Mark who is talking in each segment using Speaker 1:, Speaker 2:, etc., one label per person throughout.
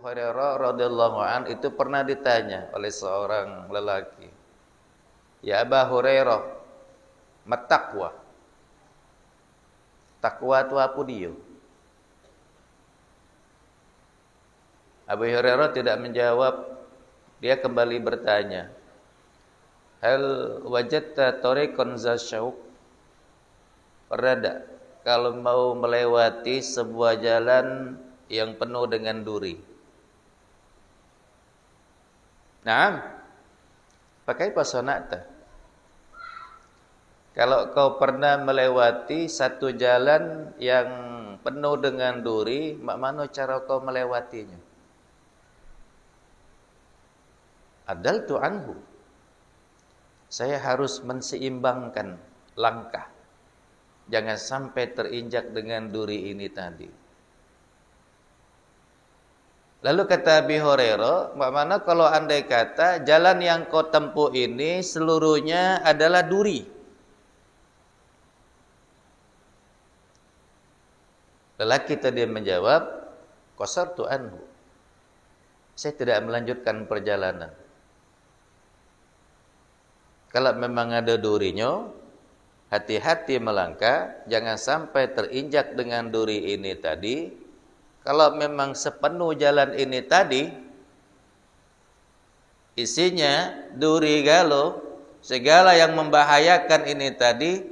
Speaker 1: Hurairah radhiyallahu an itu pernah ditanya oleh seorang lelaki, "Ya Aba Hurairah, mattaqwa? Takwa itu apa dia?" Abu Hurairah tidak menjawab. Dia kembali bertanya, "Hal wajadta tariqan za syauq?" Pernah tak kalau mau melewati sebuah jalan yang penuh dengan duri? Nah, pakai pasonata. Kalau kau pernah melewati satu jalan yang penuh dengan duri, mana cara kau melewatinya? Adaltu anhu. Saya harus menseimbangkan langkah. Jangan sampai terinjak dengan duri ini tadi. Lalu kata Abi Hurairah, mana kalau andai kata jalan yang kau tempuh ini seluruhnya adalah duri? Lelaki tadi menjawab, qasartu anhu. Saya tidak melanjutkan perjalanan. Kalau memang ada durinya, hati-hati melangkah, jangan sampai terinjak dengan duri ini tadi. Kalau memang sepenuh jalan ini tadi isinya duri galuh, segala yang membahayakan ini tadi,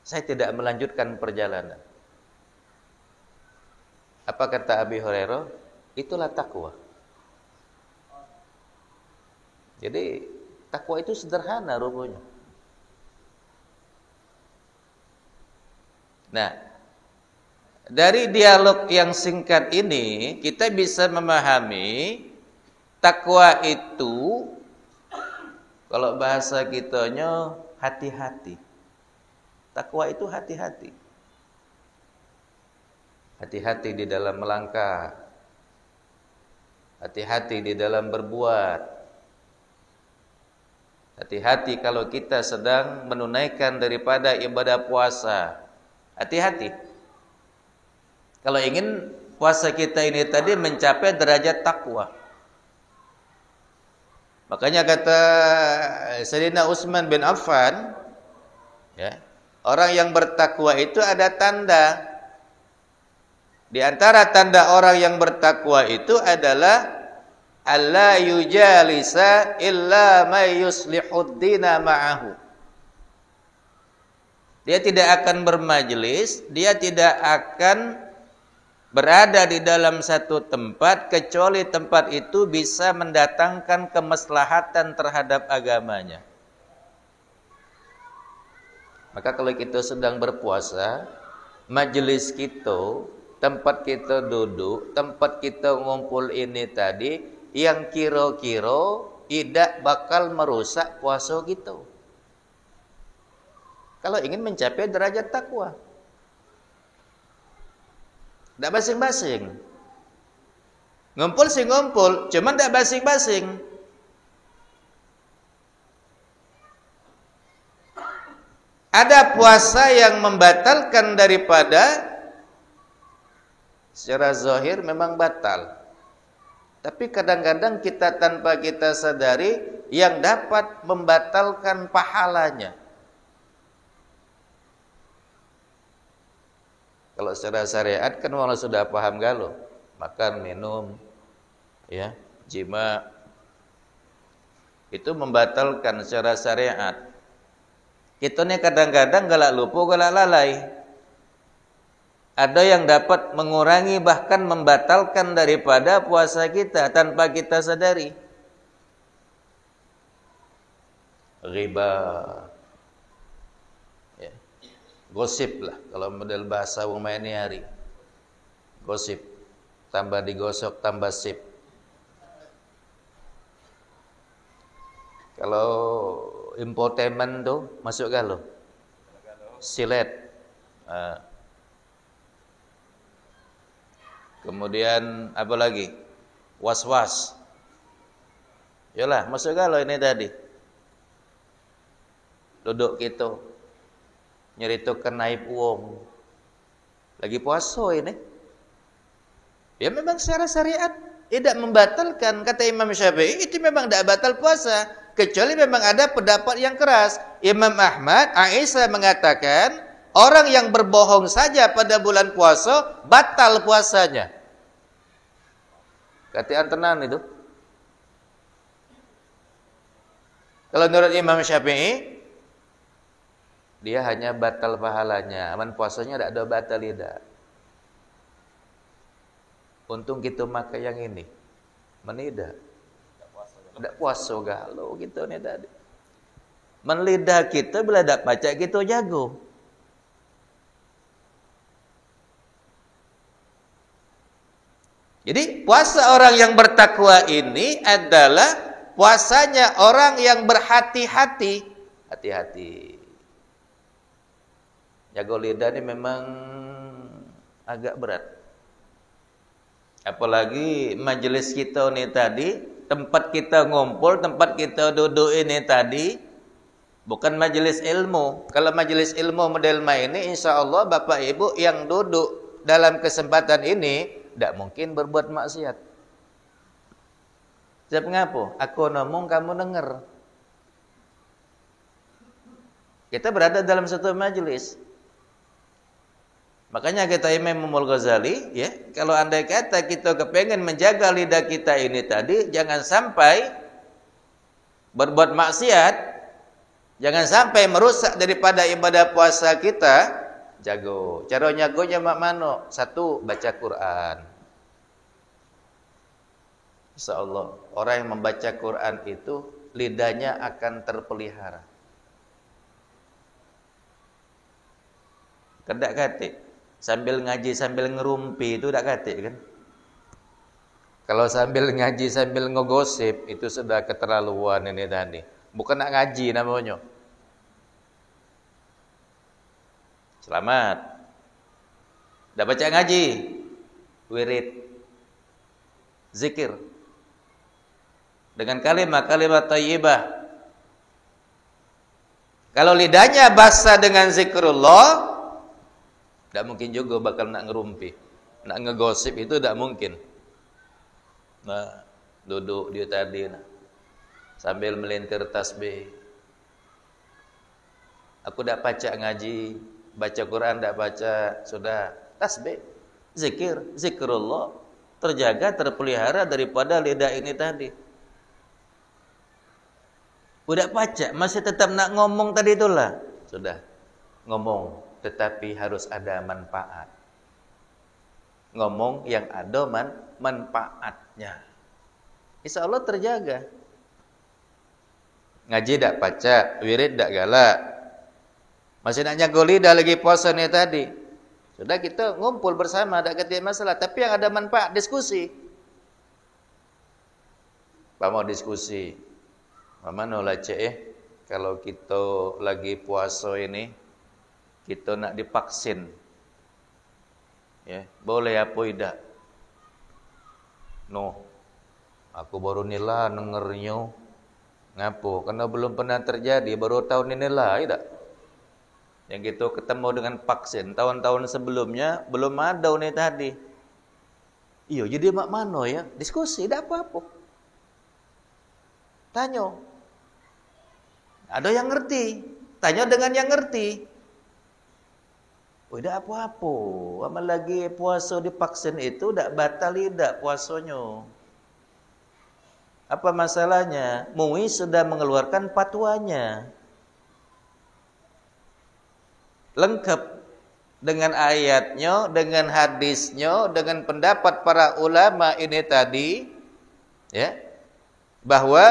Speaker 1: saya tidak melanjutkan perjalanan. Apa kata Abi Hurairah? Itulah takwa. Jadi takwa itu sederhana rupanya. Nah, dari dialog yang singkat ini kita bisa memahami takwa itu, kalau bahasa kitanya, hati-hati. Takwa itu hati-hati. Hati-hati di dalam melangkah. Hati-hati di dalam berbuat. Hati-hati kalau kita sedang menunaikan daripada ibadah puasa. Hati-hati. Kalau ingin puasa kita ini tadi mencapai derajat takwa. Makanya kata Sayyidina Utsman bin Affan, ya, orang yang bertakwa itu ada tanda. Di antara tanda orang yang bertakwa itu adalah alla yujalisa illa may yuslihud dina ma'ahu. Dia tidak akan bermajelis, dia tidak akan berada di dalam satu tempat kecuali tempat itu bisa mendatangkan kemaslahatan terhadap agamanya. Maka kalau kita sedang berpuasa, majelis kita, tempat kita duduk, tempat kita ngumpul ini tadi, yang kira-kira tidak bakal merusak puasa kita. Kalau ingin mencapai derajat takwa, tidak basing-basing. Ngumpul sih ngumpul, cuman tidak basing-basing. Ada puasa yang membatalkan daripada secara zahir memang batal. Tapi kadang-kadang kita tanpa kita sadari yang dapat membatalkan pahalanya. Kalau secara syariat kan orang sudah paham galuh, makan, minum, ya, jima, itu membatalkan secara syariat. Kita nih kadang-kadang galak lupa, galak lalai. Ada yang dapat mengurangi bahkan membatalkan daripada puasa kita tanpa kita sadari. Riba, ya. Gosip lah kalau model bahasa wong main hari. Gosip, tambah digosok tambah sip. Kalau infotainment tuh masuk galuh. Silet. Kemudian apa lagi? Was-was. Yalah, masuk galau ini tadi. Duduk kita nyeritakan naib uang. Lagi puasa ini. Ya memang secara syariat tidak membatalkan. Kata Imam Syafi'i, itu memang tidak batal puasa. Kecuali memang ada pendapat yang keras. Imam Ahmad, Aisyah mengatakan, orang yang berbohong saja pada bulan puasa, batal puasanya. Kata tenan itu. Kalau menurut Imam Syafi'i, dia hanya batal pahalanya. Aman puasanya tidak ada batal tidak. Untung kita makan yang ini. Menidak. Tidak puasa galau gitu ni tadi. Melidah kita bila tak baca kita jago. Jadi puasa orang yang bertakwa ini adalah puasanya orang yang berhati-hati. Hati-hati. Jago lidah ni memang agak berat. Apalagi majlis kita ni tadi, tempat kita ngumpul, tempat kita duduk ini tadi, bukan majlis ilmu. Kalau majlis ilmu model ini, insya-Allah Bapak Ibu yang duduk dalam kesempatan ini tidak mungkin berbuat maksiat. Sebab mengapa? Aku ngomong, kamu dengar. Kita berada dalam satu majlis. Makanya kata Imam Al-Ghazali, ya, kalau andai kata kita kepengen menjaga lidah kita ini tadi, jangan sampai berbuat maksiat, jangan sampai merusak daripada ibadah puasa kita, jago. Cara nyagonya mak mano? Satu, baca Quran. Insyaallah, orang yang membaca Quran itu lidahnya akan terpelihara. Kedak katik. Sambil ngaji sambil ngerumpi itu tak katik kan? Kalau sambil ngaji sambil ngegosip itu sudah keterlaluan ini tadi. Bukan nak ngaji namanya. Selamat. Dah baca ngaji, wirid, zikir dengan kalimat thayyibah. Kalau lidahnya basah dengan zikrullah, tidak mungkin juga bakal nak ngerumpi. Nak ngegosip itu tidak mungkin. Nah, duduk dia tadi nah, sambil melintir tasbih. Aku dah baca ngaji, baca Quran dah baca, sudah tasbih, zikir, zikrullah, terjaga, terpelihara daripada lidah ini tadi. Udah baca, masih tetap nak ngomong tadi itulah. Sudah ngomong. Tetapi harus ada manfaat. Ngomong yang ada manfaatnya. Insya Allah terjaga. Ngaji tak baca, wirid tak galak. Masih nak jaga lidah lagi puasa ni tadi. Sudah kita ngumpul bersama, tak kata masalah. Tapi yang ada manfaat, diskusi. Apa mau diskusi? Mana lah cik kalau kita lagi puasa ini, kita nak divaksin, ya, boleh apa tidak? No, aku baru nila dengernya, ngapo? Karena belum pernah terjadi, baru tahun ini lah, tidak? Yang kita ketemu dengan vaksin, tahun-tahun sebelumnya belum ada ni tadi. Iya, jadi mak mano ya? Diskusi, tidak apa-apa. Tanya, ada yang ngerti, tanya dengan yang ngerti. Oh, tidak apa-apa. Amal lagi puasa divaksin itu tidak batal tidak puasanya. Apa masalahnya? MUI sudah mengeluarkan fatwanya. Lengkap dengan ayatnya, dengan hadisnya, dengan pendapat para ulama ini tadi, ya, bahwa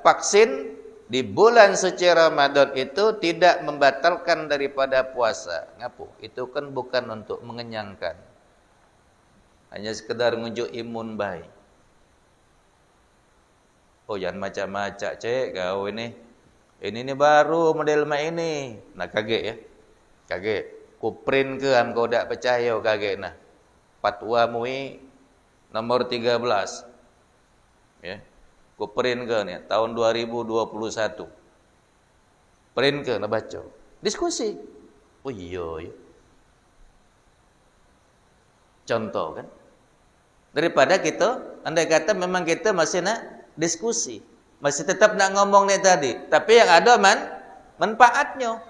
Speaker 1: vaksin di bulan suci Ramadan itu tidak membatalkan daripada puasa. Ngapu? Itu kan bukan untuk mengenyangkan. Hanya sekedar menunjuk imun baik. Oh, jangan macam-macam cek kau ini. Ini baru model mak ini. Nah, kaget ya. Kaget. Ku print ke am kau tak percaya kaget nah. Fatwa MUI nomor 13. Ya. Ku print ke ni tahun 2021. Print ke nak baca. Diskusi. Oh iya ya. Contoh kan. daripada kita andai kata memang kita masih nak diskusi, masih tetap nak ngomong ni tadi, tapi yang ada manfaatnya.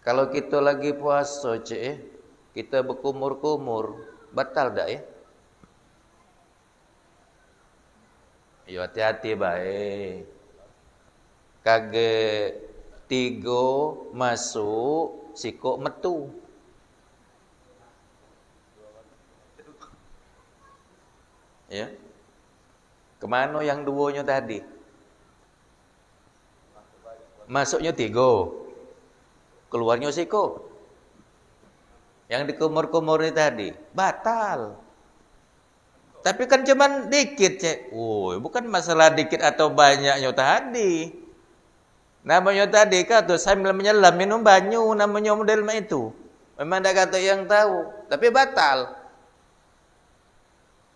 Speaker 1: Kalau kita lagi puasa, kita berkumur-kumur, batal tak ya? Ya hati-hati baik. Kage 3 masuk, sikok metu. Ya. Kemana yang 2-nya tadi? Masuknya 3, keluarnya sikok. Yang dikumur-kumur ni tadi batal. Tapi kan cuman dikit, bukan masalah dikit atau banyaknya tadi. Namanya tadi kata sambil menyelam minum banyu, namanya model itu. Memang tak kata yang tahu, tapi batal.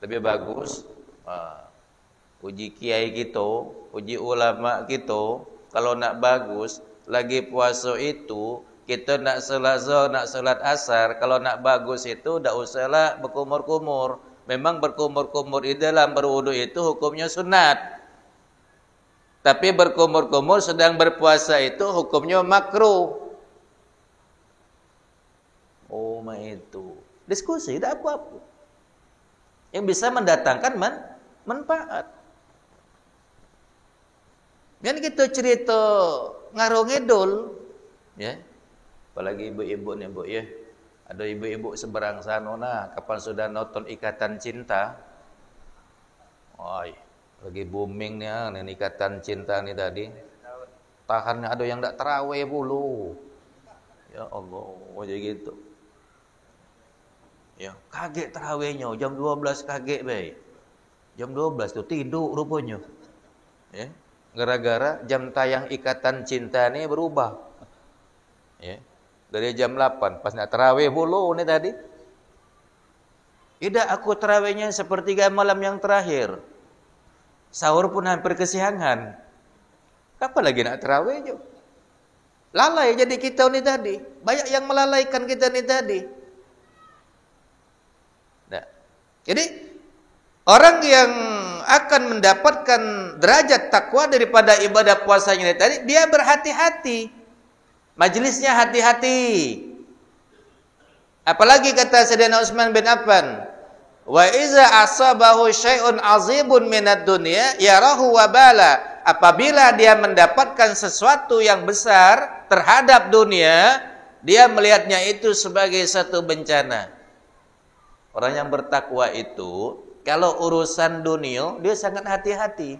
Speaker 1: Lebih bagus uji kiai kita, uji ulama kita, kalau nak bagus lagi puasa itu kita nak salat zuhur, nak salat asar, kalau nak bagus itu tak usahlah berkumur-kumur. Memang berkumur-kumur di dalam berwudu itu hukumnya sunat. Tapi berkumur-kumur sedang berpuasa itu hukumnya makruh. Itu. Diskusi tak apa-apa. Yang bisa mendatangkan manfaat. Dan kita cerita ngarung ngidul, ya. Apalagi ibu-ibu ni, Bu, ya. Ada ibu-ibu seberang sana kapan sudah nonton Ikatan Cinta. Lagi booming ni Ikatan Cinta ni tadi. Tahannya ada yang tak tarawih puluh. Ya Allah, macam gitu. Ya, kaget tarawihnya jam 12 kaget baik. Jam 12 tu tidur rupanya. Ya. Gara-gara jam tayang Ikatan Cinta ni berubah. Ya. Dari jam 8 pas nak tarawih puluh ni tadi. Tidak, aku tarawihnya sepertiga malam yang terakhir. Sahur pun hampir kesiangan. Kapan lagi nak tarawih je? Lalai jadi kita ni tadi. Banyak yang melalaikan kita ni tadi. Nah. Jadi orang yang akan mendapatkan derajat takwa daripada ibadah puasanya ni tadi, dia berhati-hati. Majlisnya hati-hati. Apalagi kata Sayyidina Utsman bin Affan, wa iza asabahu syai'un azibun minad dunya yarahu wabala. Apabila dia mendapatkan sesuatu yang besar terhadap dunia, dia melihatnya itu sebagai satu bencana. Orang yang bertakwa itu kalau urusan dunia dia sangat hati-hati.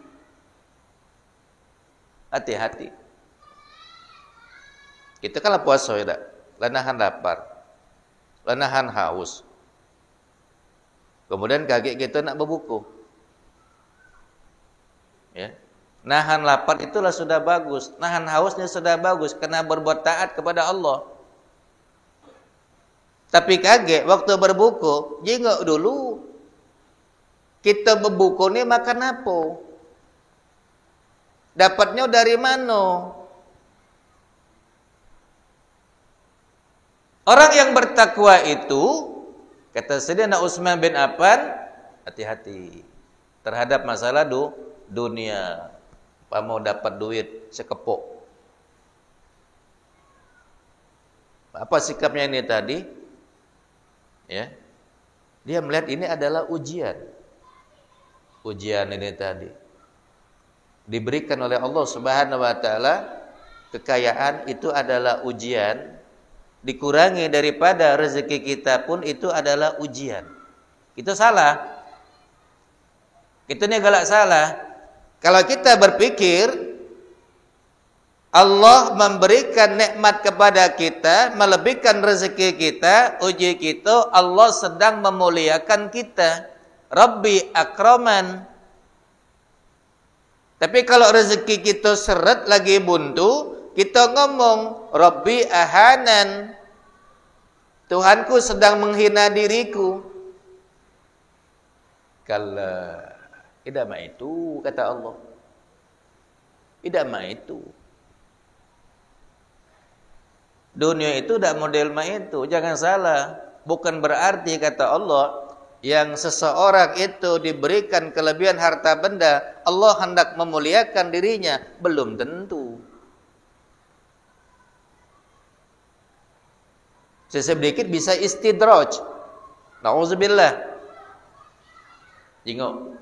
Speaker 1: Hati-hati. Kita kalau puasa ya tak, lanahan lapar, lanahan haus. Kemudian kaget kita nak berbuku. Ya. Nahan lapar itulah sudah bagus, nahan hausnya sudah bagus karena berbuat taat kepada Allah. Tapi kaget waktu berbuku, jengok dulu. Kita berbuku ni makan apa? Dapatnya dari mana? Orang yang bertakwa itu, kata Sayyidina Utsman bin Affan, hati-hati terhadap masalah dunia. Apa mau dapat duit sekepok. Apa sikapnya ini tadi? Ya. Dia melihat ini adalah ujian. Ujian ini tadi diberikan oleh Allah Subhanahu wa taala. Kekayaan itu adalah ujian. Dikurangi daripada rezeki kita pun itu adalah ujian. Itu salah. Itu ni galak salah. Kalau kita berpikir Allah memberikan nikmat kepada kita, melebihkan rezeki kita, uji kita, Allah sedang memuliakan kita. Rabbi akraman. Tapi kalau rezeki kita seret lagi buntu, kita ngomong Rabbi ahanan. Tuhanku sedang menghina diriku. Kala tidak mak itu kata Allah. Tidak mak itu. Dunia itu tidak model mak itu. Jangan salah. bukan berarti kata Allah yang seseorang itu diberikan kelebihan harta benda Allah hendak memuliakan dirinya, belum tentu. Sedikit bisa istidraj. Nauzubillah. Tengok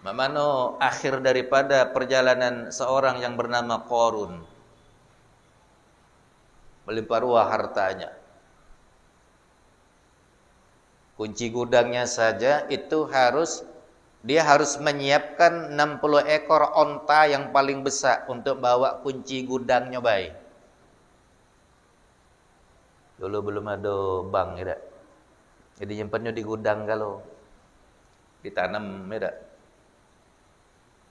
Speaker 1: mana akhir daripada perjalanan seorang yang bernama Qarun. Melimpah ruah hartanya. Kunci gudangnya saja itu dia harus menyiapkan 60 ekor onta yang paling besar untuk bawa kunci gudangnya baik. Dulu belum ada bank ya tak? Jadi nyimpannya di gudang kalau ditanam ya tak?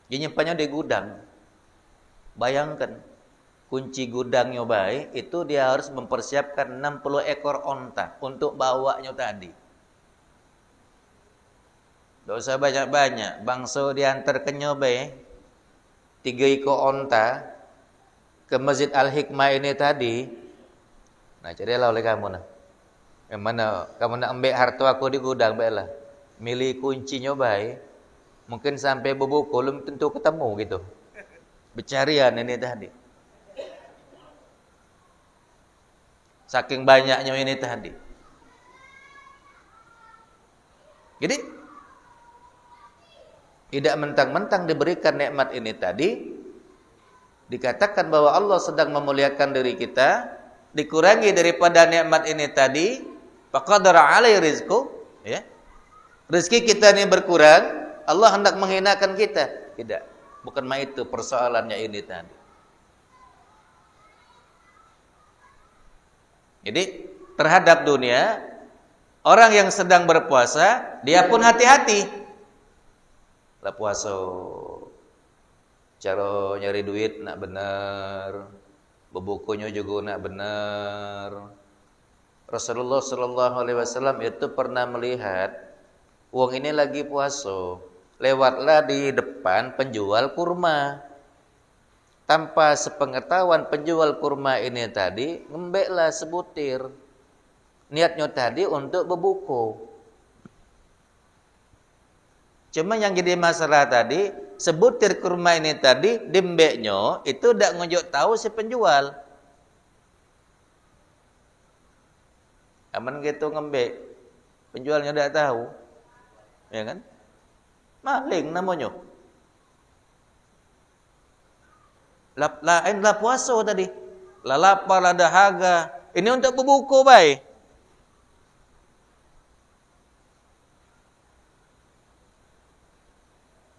Speaker 1: Dia nyimpannya di gudang. Bayangkan kunci gudangnya baik itu dia harus mempersiapkan 60 ekor onta untuk bawanya tadi. Tak usah banyak-banyak. Bangsa diantar ke Nyobe 3 ekor onta ke Masjid Al-Hikmah ini tadi. Nah, carilah oleh kamu nah. Yang mana kamu nak ambil harta aku di gudang, baiklah. Milih kuncinya baik. Mungkin sampai berbuku belum tentu ketemu gitu. Bercarian ini tadi. Saking banyaknya ini tadi. Jadi tidak mentang-mentang diberikan nikmat ini tadi dikatakan bahwa Allah sedang memuliakan diri kita, dikurangi daripada nikmat ini tadi, faqadara alai rizqu, ya. Rezeki kita ini berkurang, Allah hendak menghinakan kita. Tidak, bukan itu persoalannya ini tadi. Jadi terhadap dunia, orang yang sedang berpuasa, dia pun hati-hati. Lah puasa, cara nyari duit nak benar, berbukunya juga nak benar. Rasulullah sallallahu alaihi wasallam itu pernah melihat wong ini lagi puasa, lewatlah di depan penjual kurma. Tanpa sepengetahuan penjual kurma ini tadi, ngembeklah sebutir. Niatnya tadi untuk berbuku. Cuma yang jadi masalah tadi, sebutir kurma ini tadi, dimbeknya itu tidak ngunjuk tahu si penjual. Aman gitu ngembek, penjualnya tidak tahu. Ya kan? Maling namanya. Lain lah puasa tadi. Lah lapar, lah dahaga. Ini untuk berbuku baik.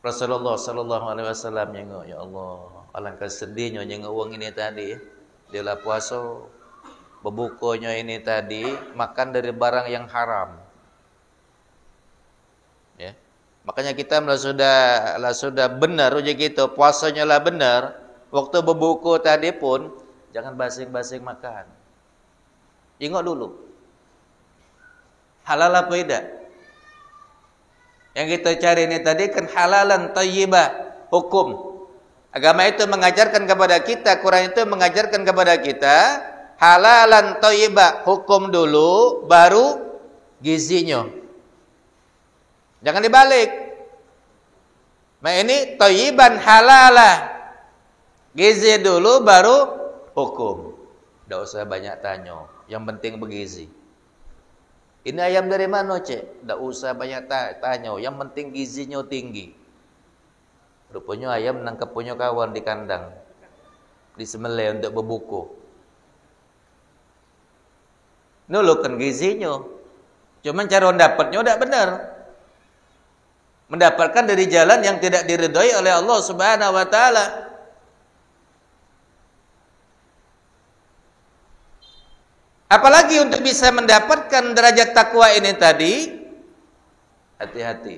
Speaker 1: Rasulullah sallallahu alaihi wasallam nyengok, ya Allah, alangkah sedihnya nyengok wong ini tadi. Dia lah puasa, berbukunya ini tadi makan dari barang yang haram. Ya. Makanya kita sudah benar uji kita, puasanya lah benar. Waktu berbuku tadi pun jangan basing-basing makan. Ingat dulu. Halal apa tidak? Yang kita cari ini tadi kan halalan thayyibah, hukum. Agama itu mengajarkan kepada kita, Quran itu mengajarkan kepada kita halalan thayyibah, hukum dulu baru gizinya. Jangan dibalik. Nah ini thayyiban halalah. Gizi dulu baru hukum. Tidak usah banyak tanya, yang penting bergizi. Ini ayam dari mana, Cik? Tak usah banyak tanya, yang penting gizinya tinggi. Rupanya ayam nangkap punya kawan di kandang, disembelih untuk berbuku. Nulukan gizinya. Cuma cara mendapatnya tidak benar. Mendapatkan dari jalan yang tidak diridhai oleh Allah Subhanahu wa taala. Apalagi untuk bisa mendapatkan derajat takwa ini tadi, hati-hati.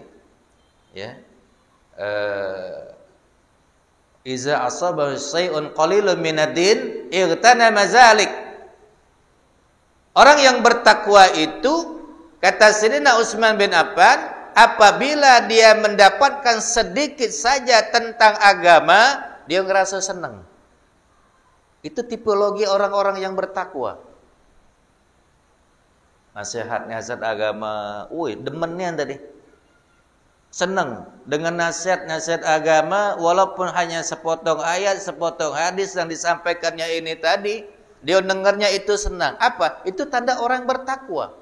Speaker 1: Ya. Iza asabahu syai'un qalilun minad-din igtanama zalik. Orang yang bertakwa itu, kata Sayyidina Utsman bin Affan, apabila dia mendapatkan sedikit saja tentang agama, dia ngerasa senang. Itu tipologi orang-orang yang bertakwa. nasihat agama. Demennya tadi. Senang dengan nasihat agama, walaupun hanya sepotong ayat, sepotong hadis yang disampaikannya ini tadi, dia dengarnya itu senang. Apa? Itu tanda orang bertakwa.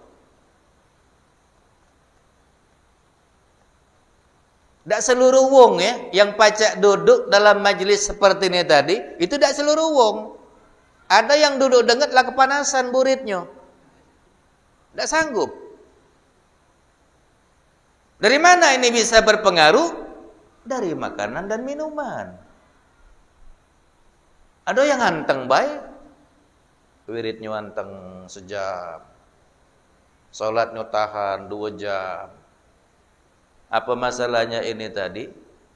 Speaker 1: Tak seluruh wong yang pacak duduk dalam majlis seperti ini tadi, itu tak seluruh wong. Ada yang duduk dengar lah kepanasan buritnya. Tak sanggup. Dari mana ini bisa berpengaruh? Dari makanan dan minuman. Ada yang anteng baik, wiridnya anteng sejam, salatnya tahan 2 jam. Apa masalahnya ini tadi?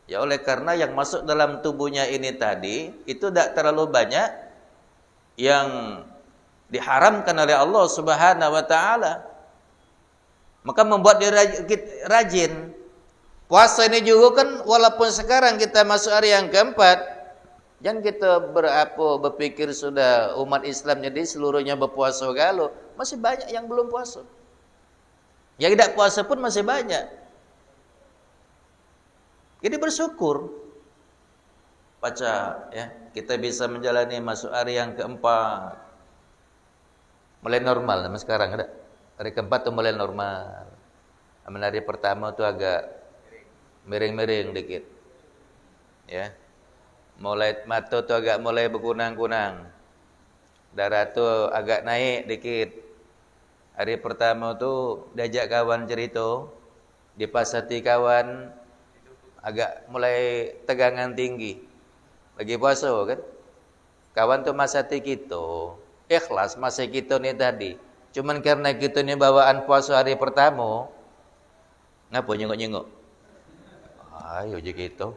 Speaker 1: Ya oleh karena yang masuk dalam tubuhnya ini tadi itu tidak terlalu banyak yang diharamkan oleh Allah Subhanahu wa taala. Maka membuat dia rajin. Puasa ini juga kan walaupun sekarang kita masuk hari yang keempat, jangan kita berpikir sudah umat Islam jadi seluruhnya berpuasa galau. Masih banyak yang belum puasa. Yang tidak puasa pun masih banyak. Jadi bersyukur. Baca ya, kita bisa menjalani masuk hari yang keempat. Mulai normal sekarang ada. Hari keempat tu mulai normal. Hari pertama tu agak miring-miring dikit. Ya. Mulai mata tu agak mulai berkunang-kunang. Darah tu agak naik dikit. Hari pertama tu diajak kawan cerita, dipasati kawan agak mulai tegangan tinggi. Lagi puasa kan? Kawan tu masati kita. Ikhlas masa kita ni tadi. Cuman karena kita ni bawaan puasa hari pertama, ngapa nyengok-nyengok? Ayo je kita.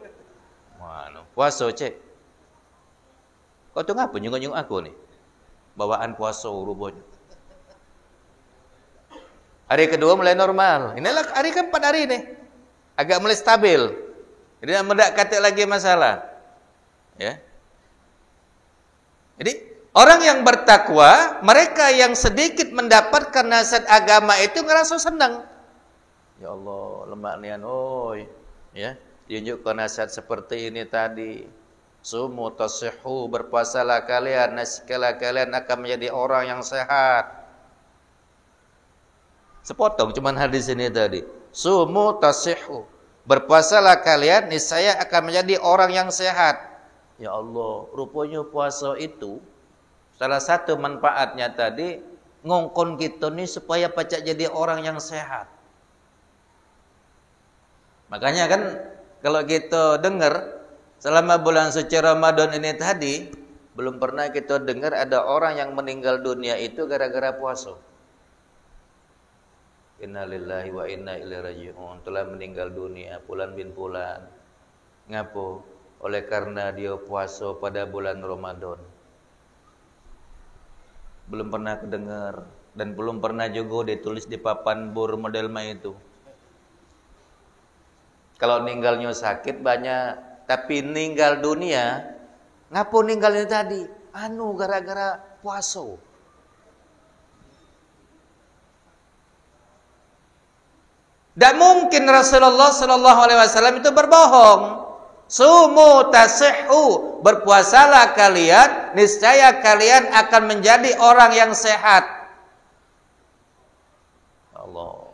Speaker 1: Mana puasa cek. Kau tu ngapa nyengok-nyengok aku ni? Bawaan puasa rupanya. Hari kedua mulai normal. Inilah hari keempat hari ni. Agak mulai stabil. Jadi tidak kata lagi masalah. Ya. Jadi orang yang bertakwa, mereka yang sedikit mendapatkan nasihat agama itu ngerasa senang. Ya Allah, lemak nian, ya, tunjukkan nasihat seperti ini tadi. Sumu tasihhu, berpuasalah kalian, nescaya kalian akan menjadi orang yang sehat. Sepotong cuman hadis ini tadi. Sumu tasihhu, berpuasalah kalian, niscaya akan menjadi orang yang sehat. Ya Allah, rupanya puasa itu salah satu manfaatnya tadi ngongkon kita ni supaya pacak jadi orang yang sehat. Makanya kan kalau kita dengar selama bulan suci Ramadan ini tadi belum pernah kita dengar ada orang yang meninggal dunia itu gara-gara puasa. Innalillahi wa inna ilaihi raji'un. Telah meninggal dunia Fulan bin Fulan. Ngapo? Oleh karena dia puasa pada bulan Ramadan. Belum pernah kedengar dan belum pernah juga ditulis di papan bor model itu. Kalau ninggalnya sakit banyak, tapi ninggal dunia, ngapo ninggalnya tadi? Gara-gara puasa. Tak mungkin Rasulullah sallallahu alaihi wasallam itu berbohong. Sumu tasihhu, berpuasalah kalian, niscaya kalian akan menjadi orang yang sehat. Allah.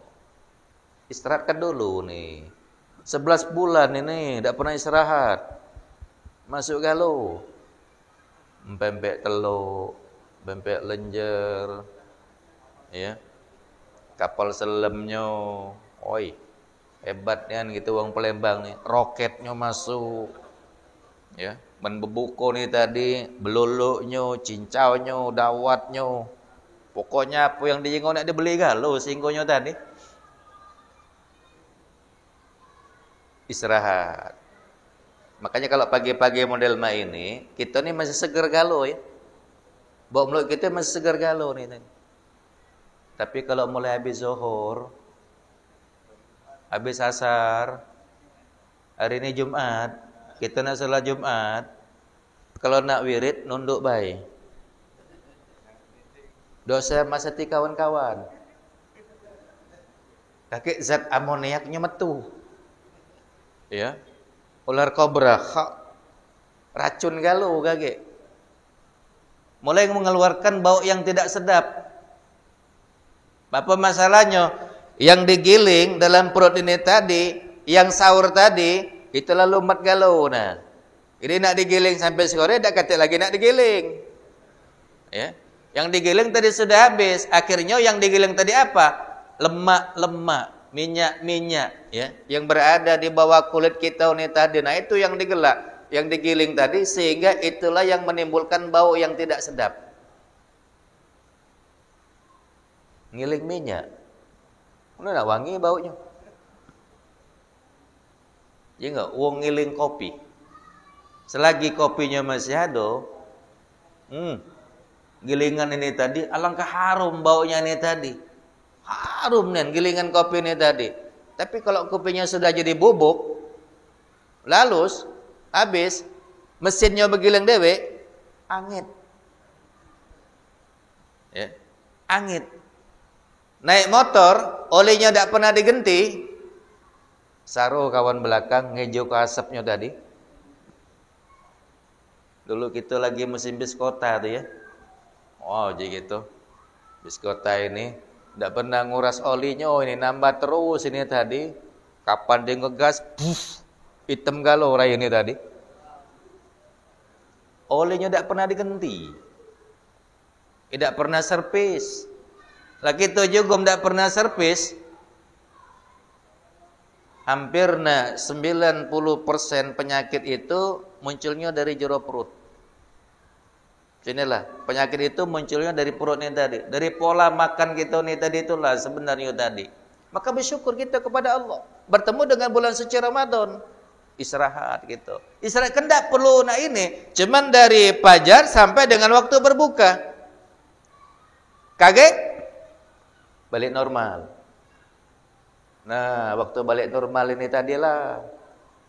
Speaker 1: Istirahatkan dulu nih. 11 bulan ini tak pernah istirahat. Masuk galau. Pempek teluk, pempek lenjer. Ya. Kapal selamnya. Hebat kan gitu orang Palembang nih, roketnya masuk, ya, menbebuko nih tadi, beluluknya, cincaunya, dawatnya, pokoknya apa yang dijengok nak dibeli galau singgonya tadi. Istirahat. Makanya kalau pagi-pagi model ini, kita nih masih segar galau ya, bau mulut kita masih segar galau nih. Tapi kalau mulai habis zuhur, habis asar, hari ini Jumat, kita nak salat Jumat, kalau nak wirid, nunduk baik. Dosa masati kawan-kawan. Kakek zat amoniaknya metu. Ya. Ular kobra racun galau kakek. Mulai mengeluarkan bau yang tidak sedap. Apa masalahnya? Yang digiling dalam perut ini tadi, yang sahur tadi, itu lalu mat galau. Nah, ini nak digiling sampai sore, tak kata lagi nak digiling. Ya, yang digiling tadi sudah habis. Akhirnya yang digiling tadi apa? Lemak-lemak, minyak-minyak, ya, yang berada di bawah kulit kita ini tadi. Nah, itu yang digelak, yang digiling tadi, sehingga itulah yang menimbulkan bau yang tidak sedap. Ngiling minyak, mana nak wangi baunya? Ya enggak, wong ngiling kopi. Selagi kopinya masih ada, gilingan ini tadi, alangkah harum baunya ini tadi. Harum nih gilingan kopi ini tadi. Tapi kalau kopinya sudah jadi bubuk, lalus, habis, mesinnya begiling dewe, angit. Ya, angit. Naik motor, olinya tidak pernah digenti. Saru kawan belakang, ngejo ke asapnya tadi. Dulu kita lagi musim bis kota tuh ya. Oh, jadi gitu. Bis kota ini tidak pernah nguras olinya. Oh, ini nambah terus ini tadi. Kapan dia ngegas, puff, hitam galau rai ini tadi. Olinya tidak pernah digenti. Tidak pernah servis. Lagi itu juga tidak pernah servis. Hampir 90% penyakit itu munculnya dari jero perut. Inilah, penyakit itu munculnya dari perut ini tadi. Dari pola makan kita ini tadi itulah sebenarnya tadi. Maka bersyukur kita kepada Allah. Bertemu dengan bulan suci Ramadan. Istirahat gitu. Istirahat kan tidak perlu nak ini. Cuman dari fajar sampai dengan waktu berbuka. Kaget? Balik normal. Nah, waktu balik normal ini tadilah.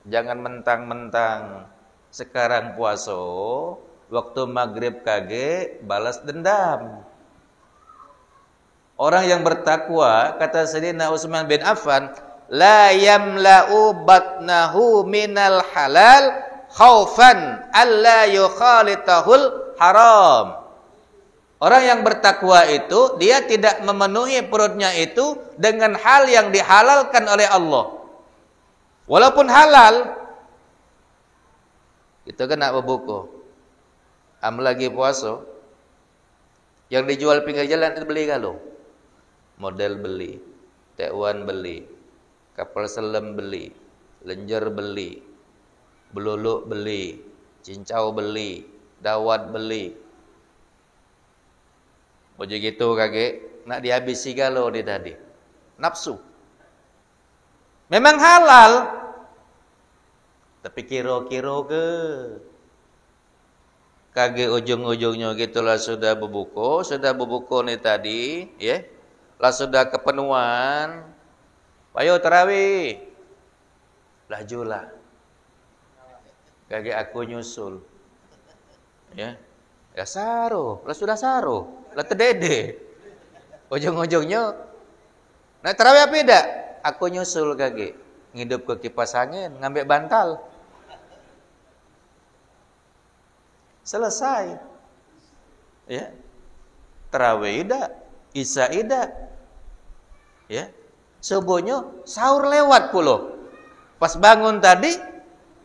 Speaker 1: Jangan mentang-mentang sekarang puasa, waktu maghrib kage balas dendam. Orang yang bertakwa, kata Sayyidina Utsman bin Affan, la yamla'u batnahu minal halal khaufan alla yukhalitahul haram. Orang yang bertakwa itu, dia tidak memenuhi perutnya itu dengan hal yang dihalalkan oleh Allah. Walaupun halal, kita kena berbuka. Lagi puasa, yang dijual pinggir jalan itu beli kalau. Model beli, tekwan beli, kapal selam beli, lenjer beli, beluluk beli, cincau beli, dawat beli. Ojo gitu kakek, nak dihabisi galau dia tadi. Nafsu. Memang halal. Tapi kira-kira ke? Kakek ujung-ujungnya gitulah sudah berbuka nih tadi, ya. Lah sudah kepenuhan. Ayo tarawih. Lajulah. Kakek aku nyusul. Ya. Ya saru, lah sudah saru, lah terdede. Ujung-ujungnya, nak tarawih apa tidak? Aku nyusul kakek, ngidup ke kipas angin, ngambil bantal. Selesai. Ya. Tarawih tidak, isya tidak. Ya. Subuhnya sahur lewat puluh. Pas bangun tadi,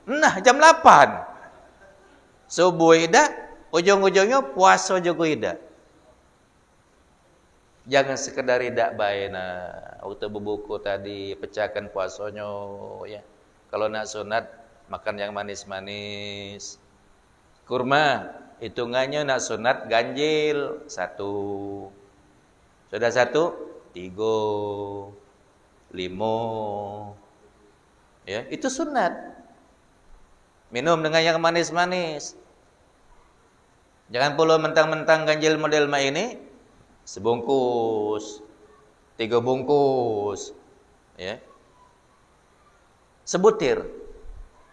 Speaker 1: nah jam 8. Subuh tidak. Ujung-ujungnya puasa juga tidak. Jangan sekedar tidak baik. Nah, waktu berbuku tadi pecahkan puasanya, ya. Kalau nak sunat makan yang manis-manis. Kurma hitungannya nak sunat ganjil 1. Sudah 1, 3, 5. Ya, itu sunat. Minum dengan yang manis-manis. Jangan pula mentang-mentang ganjil model mak ini sebungkus, 3 bungkus, ya. Sebutir.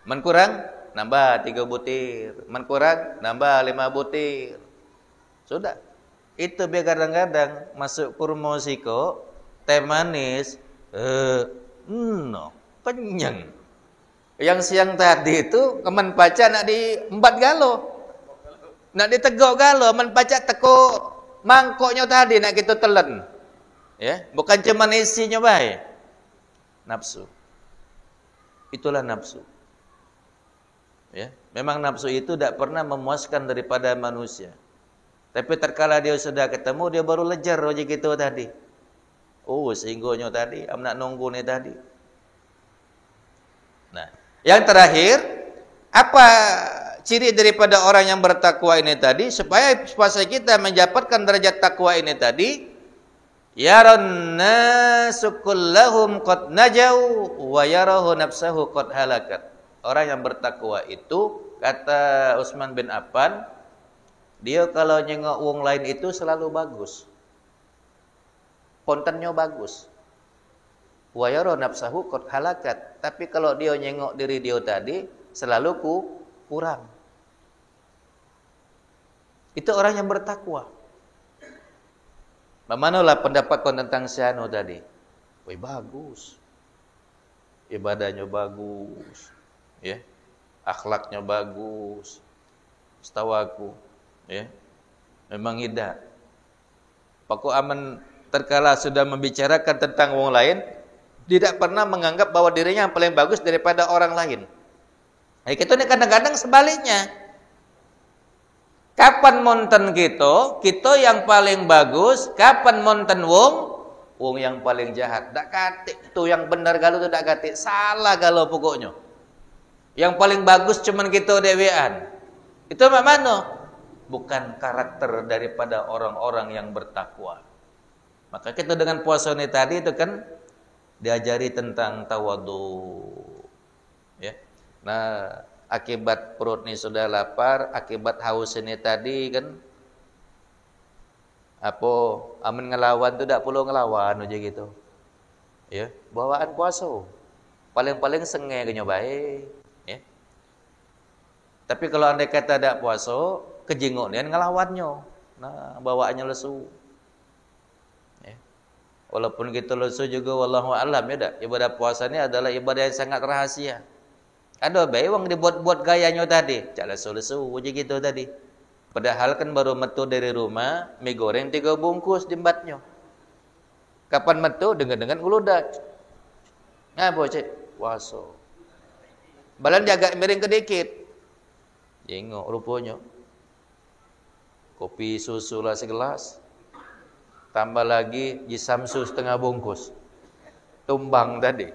Speaker 1: Men kurang nambah 3 butir, men kurang nambah 5 butir. Sudah. Itu biar kadang-kadang masuk kurma siko, teh manis, No, kenyang. Yang siang tadi itu kemen baca nak di empat galo. Nak ditegok galo, men baca teko mangkoknya tadi nak kita telan. Ya, bukan cuma isinya baik. Nafsu. Itulah nafsu. Ya, memang nafsu itu tidak pernah memuaskan daripada manusia. Tapi terkala dia sudah ketemu, dia baru lejar roji gitu tadi. Oh, sehinggonya tadi, nak nunggu ni tadi. Nah, yang terakhir, apa ciri daripada orang yang bertakwa ini tadi? Supaya puasa kita mendapatkan derajat takwa ini tadi, yaran nasu kullahum qad najau wa yarahu nafsahu qad halakat. Orang yang bertakwa itu, kata Utsman bin Affan, dia kalau nyengok wong lain itu selalu bagus. Kontennya bagus. Wa yara nafsahu qad halakat. Tapi kalau dia nyengok diri dia tadi selalu kurang. Itu orang yang bertakwa. Bagaimanalah pendapat kau tentang si anu tadi? Woi, bagus. Ibadahnya bagus. Ya. Akhlaknya bagus. Setahu aku, ya. Memang tidak. Paku aman terkala sudah membicarakan tentang orang lain, tidak pernah menganggap bahwa dirinya yang paling bagus daripada orang lain. Kita ini kadang-kadang sebaliknya. Kapan monten kita yang paling bagus, kapan monten wong yang paling jahat. Tak katik tu yang benar galau tu tak katik, salah galau pokoknya. Yang paling bagus cuman kita dewean. Itu mak mana? Bukan karakter daripada orang-orang yang bertakwa. Maka kita dengan puasa ini tadi itu kan diajari tentang tawadu. Ya. Nah, akibat perut ni sudah lapar, akibat haus ini tadi kan apa aman ngelawan tu tak perlu ngelawan aja gitu. Ya, bawaan puasa. Paling-paling sengeh ke nyobae, ya. Tapi kalau andai kata tak puasa, kejenguk dia ngelawannya. Nah, bawaannya lesu. Ya. Walaupun kita lesu juga wallahu alam ya dak. Ibadah puasa ni adalah ibadah yang sangat rahasia. Ada baik wong dibuat-buat gayanya tadi. Cak lesu-lesu aja gitu tadi. Padahal kan baru metu dari rumah, mie goreng 3 bungkus dimbatnya. Kapan metu dengan uludak. Ngapa cik? Puasa. Balan jaga miring kedikit. Jengok rupanya. Kopi susu lah segelas. Tambah lagi jisamsu setengah bungkus. Tumbang tadi.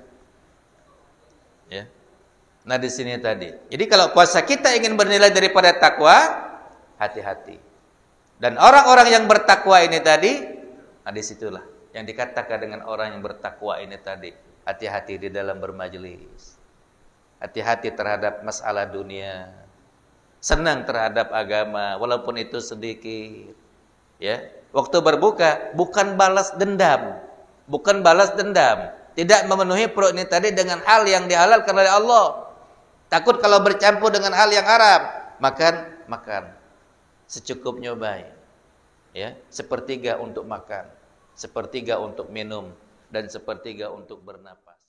Speaker 1: Ya. Nah di sini tadi. Jadi kalau puasa kita ingin bernilai daripada takwa, hati-hati. Dan orang-orang yang bertakwa ini tadi, nah disitulah yang dikatakan dengan orang yang bertakwa ini tadi. Hati-hati di dalam bermajelis. Hati-hati terhadap masalah dunia. Senang terhadap agama, walaupun itu sedikit. Ya, waktu berbuka bukan balas dendam, bukan balas dendam. Tidak memenuhi perut ini tadi dengan hal yang dihalalkan oleh Allah. Takut kalau bercampur dengan hal yang haram, makan secukupnya baik. Ya, sepertiga untuk makan, sepertiga untuk minum, dan sepertiga untuk bernapas.